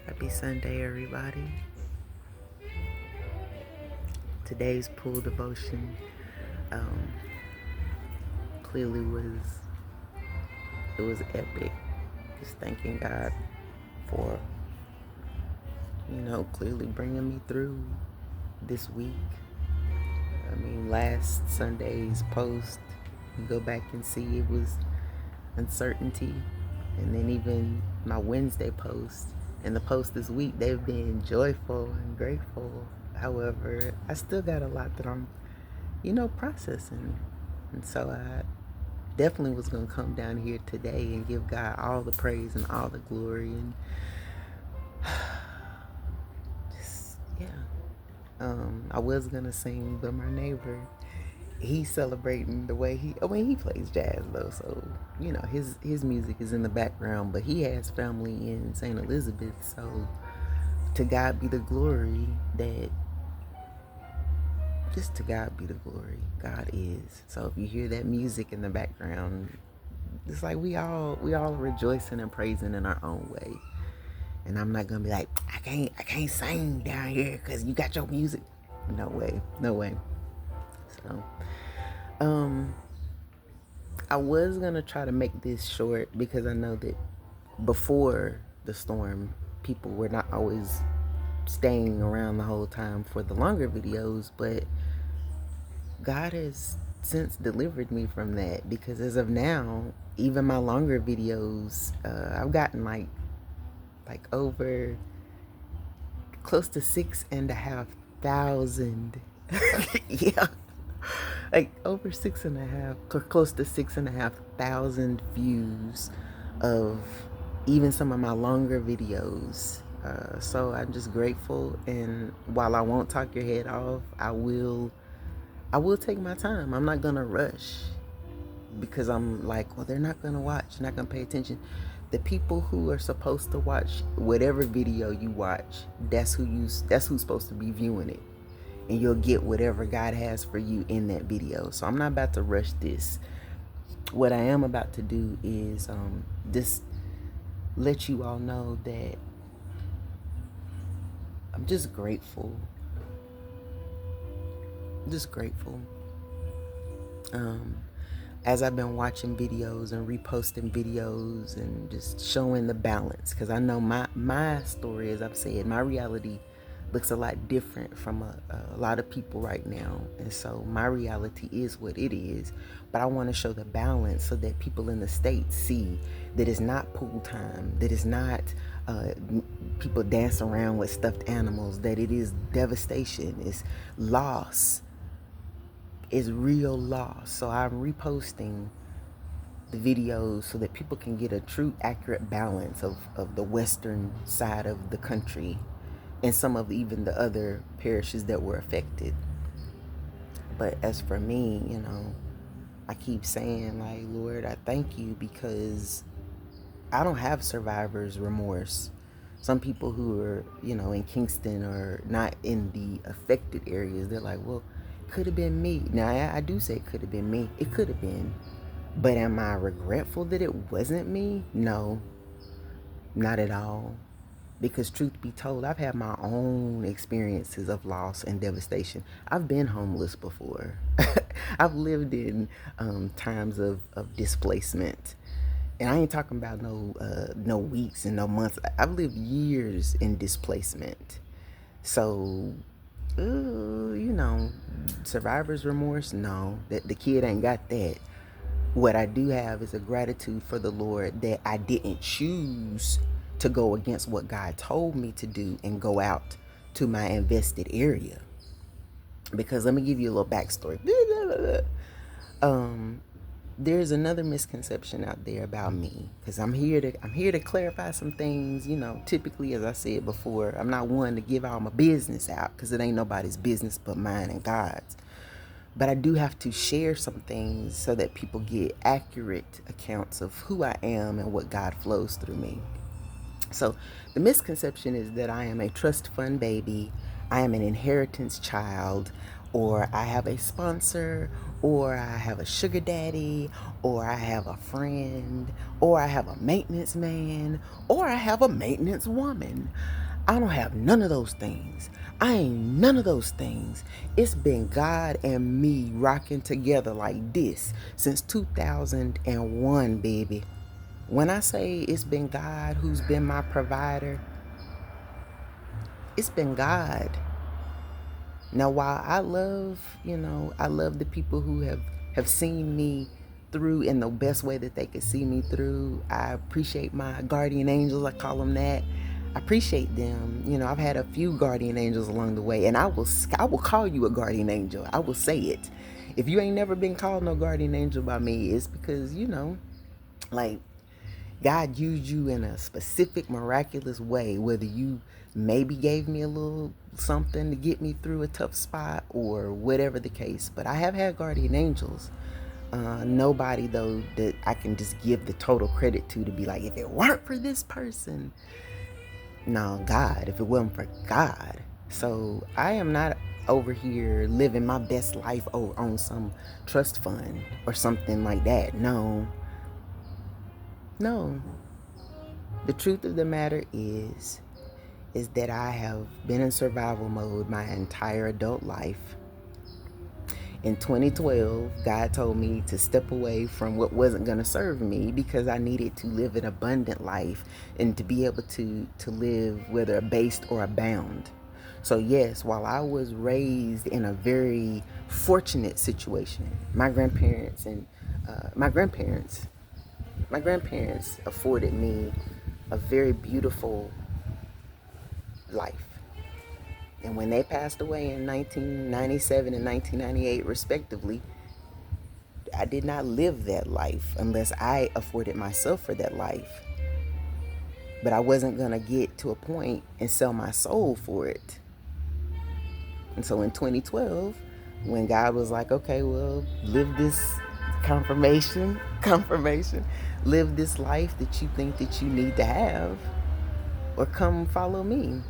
Happy Sunday, everybody. Today's pool devotion um, clearly was epic. Just thanking God for clearly bringing me through this week. I mean, last Sunday's post, you go back and see it was uncertainty, and then even my Wednesday post and the post this week, they've been joyful and grateful. However, I still got a lot that I'm processing. And so I definitely was going to come down here today and give God all the praise and all the glory. And just, yeah. I was going to sing, but my neighbor, he's celebrating the way he plays jazz though. So, his music is in the background, but he has family in St. Elizabeth. So to God be the glory that just to God be the glory. God is. So if you hear that music in the background, it's like we all rejoicing and praising in our own way. And I'm not gonna be like, I can't sing down here because you got your music. No way, no way. So, I was gonna try to make this short because I know that before the storm, people were not always staying around the whole time for the longer videos, but God has since delivered me from that, because as of now, even my longer videos, I've gotten like over close to 6,500. Yeah, like over 6,500, close to 6,500 views of even some of my longer videos. So I'm just grateful, and while I won't talk your head off, I will take my time. I'm not gonna rush because I'm like, well, they're not gonna watch, not gonna pay attention. The people who are supposed to watch whatever video you watch, that's who's supposed to be viewing it. And you'll get whatever God has for you in that video. So I'm not about to rush this. What I am about to do is just let you all know that I'm just grateful. Just grateful. As I've been watching videos and reposting videos and just showing the balance, because I know my story, as I've said, my reality looks a lot different from a lot of people right now. And so my reality is what it is, but I want to show the balance so that people in the States see that it's not pool time, that it's not people dance around with stuffed animals, that it is devastation, it's loss, is real loss. So I'm reposting the videos so that people can get a true accurate balance of the western side of the country and some of even the other parishes that were affected. But as for me, I keep saying, like, Lord, I thank you, because I don't have survivor's remorse. Some people who are, in Kingston or not in the affected areas, they're like, well, could have been me. Now, I do say it could have been me. It could have been. But am I regretful that it wasn't me? No, not at all. Because truth be told, I've had my own experiences of loss and devastation. I've been homeless before. I've lived in times of displacement. And I ain't talking about no weeks and no months. I've lived years in displacement. So, survivor's remorse, no. That the kid ain't got that. What I do have is a gratitude for the Lord that I didn't choose to go against what God told me to do and go out to my invested area. Because let me give you a little backstory. There's another misconception out there about me, because I'm here to clarify some things. Typically, as I said before, I'm not one to give all my business out, because it ain't nobody's business but mine and God's. But I do have to share some things so that people get accurate accounts of who I am and what God flows through me. So the misconception is that I am a trust fund baby, I am an inheritance child, or I have a sponsor, or I have a sugar daddy, or I have a friend, or I have a maintenance man, or I have a maintenance woman. I don't have none of those things. I ain't none of those things. It's been God and me rocking together like this since 2001, baby. When I say it's been God who's been my provider, it's been God. Now, while I love, I love the people who have seen me through in the best way that they could see me through. I appreciate my guardian angels, I call them that. I appreciate them. I've had a few guardian angels along the way, and I will call you a guardian angel. I will say it. If you ain't never been called no guardian angel by me, it's because, like, God used you in a specific, miraculous way, whether you maybe gave me a little something to get me through a tough spot or whatever the case. But I have had guardian angels. Nobody, though, that I can just give the total credit to be like, if it weren't for this person. No, God, if it wasn't for God. So I am not over here living my best life on some trust fund or something like that. No. No. The truth of the matter is that I have been in survival mode my entire adult life. In 2012, God told me to step away from what wasn't going to serve me because I needed to live an abundant life and to be able to live whether abased or abound. So yes, while I was raised in a very fortunate situation, my grandparents afforded me a very beautiful life. And when they passed away in 1997 and 1998 respectively, I did not live that life unless I afforded myself for that life. But I wasn't going to get to a point and sell my soul for it. And so in 2012, when God was like, okay, well, live this confirmation, live this life that you think that you need to have, or come follow me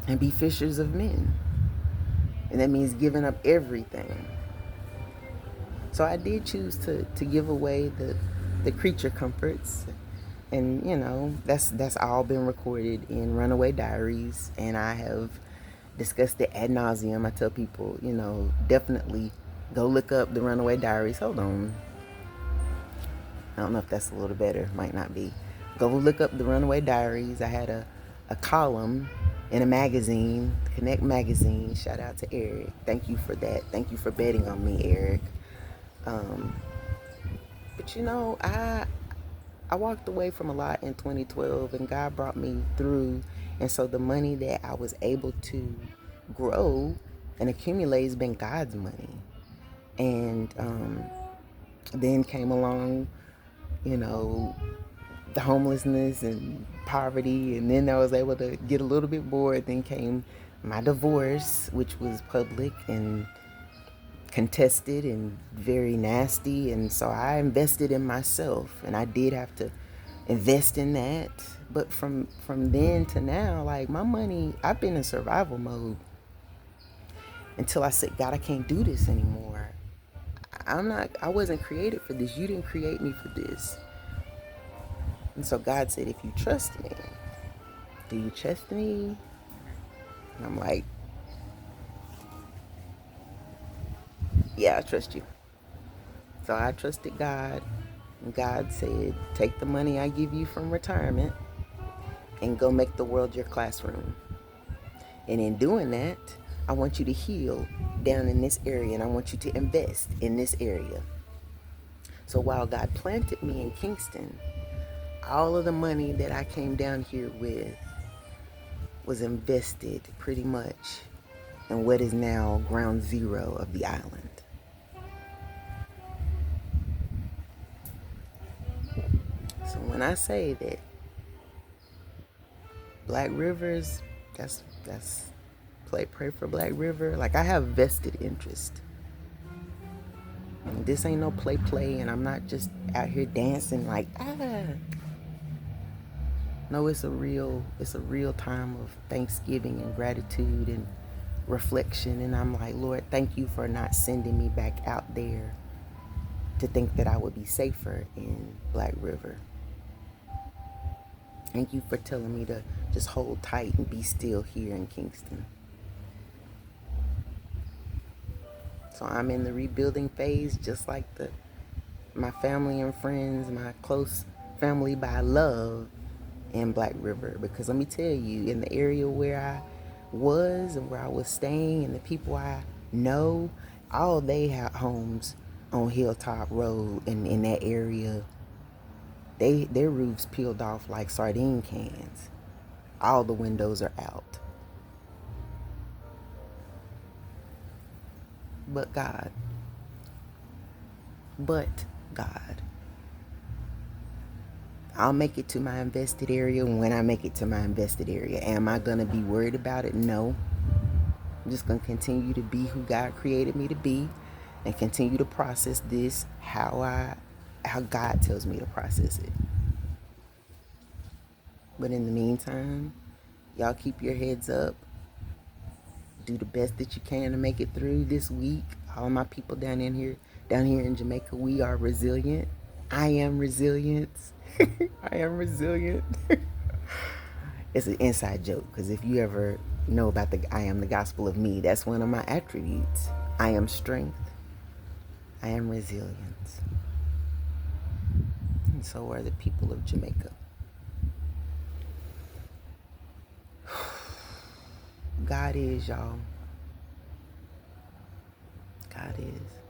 and be fishers of men. And that means giving up everything. So I did choose to give away the creature comforts. And, that's all been recorded in Runaway Diaries. And I have discussed it ad nauseum. I tell people, definitely go look up the Runaway Diaries. Hold on. I don't know if that's a little better. Might not be. Go look up the Runaway Diaries. I had a column in a magazine, Connect Magazine. Shout out to Eric. Thank you for that. Thank you for betting on me, Eric. But I walked away from a lot in 2012, and God brought me through. And so the money that I was able to grow and accumulate has been God's money. And then came along, the homelessness and poverty, and then I was able to get a little bit bored. Then came my divorce, which was public and contested and very nasty, and so I invested in myself, and I did have to invest in that. But from then to now, like, my money, I've been in survival mode until I said, God, I can't do this anymore. I wasn't created for this. You didn't create me for this. And so God said, if you trust me, do you trust me? And I'm like, yeah, I trust you. So I trusted God. And God said, take the money I give you from retirement and go make the world your classroom. And in doing that, I want you to heal down in this area, and I want you to invest in this area. So while God planted me in Kingston, all of the money that I came down here with was invested pretty much in what is now ground zero of the island. So when I say that Black Rivers, that's pray for Black River. Like, I have vested interest. And this ain't no play, and I'm not just out here dancing like, No, it's a real time of thanksgiving and gratitude, and reflection, and I'm like, Lord, thank you for not sending me back out there to think that I would be safer in Black River. Thank you for telling me to just hold tight and be still here in Kingston. So I'm in the rebuilding phase, just like my family and friends, my close family by love in Black River. Because let me tell you, in the area where I was and where I was staying, and the people I know, all they had homes on Hilltop Road and in that area. Their roofs peeled off like sardine cans. All the windows are out. But God. But God. I'll make it to my invested area when I make it to my invested area. Am I going to be worried about it? No. I'm just going to continue to be who God created me to be and continue to process this how God tells me to process it. But in the meantime, y'all keep your heads up. Do the best that you can to make it through this week. All my people down here in Jamaica, we are resilient. I am resilient. I am resilient. It's an inside joke, because if you ever know about I am the gospel of me, that's one of my attributes. I am strength. I am resilience. And so are the people of Jamaica. God is, y'all. God is.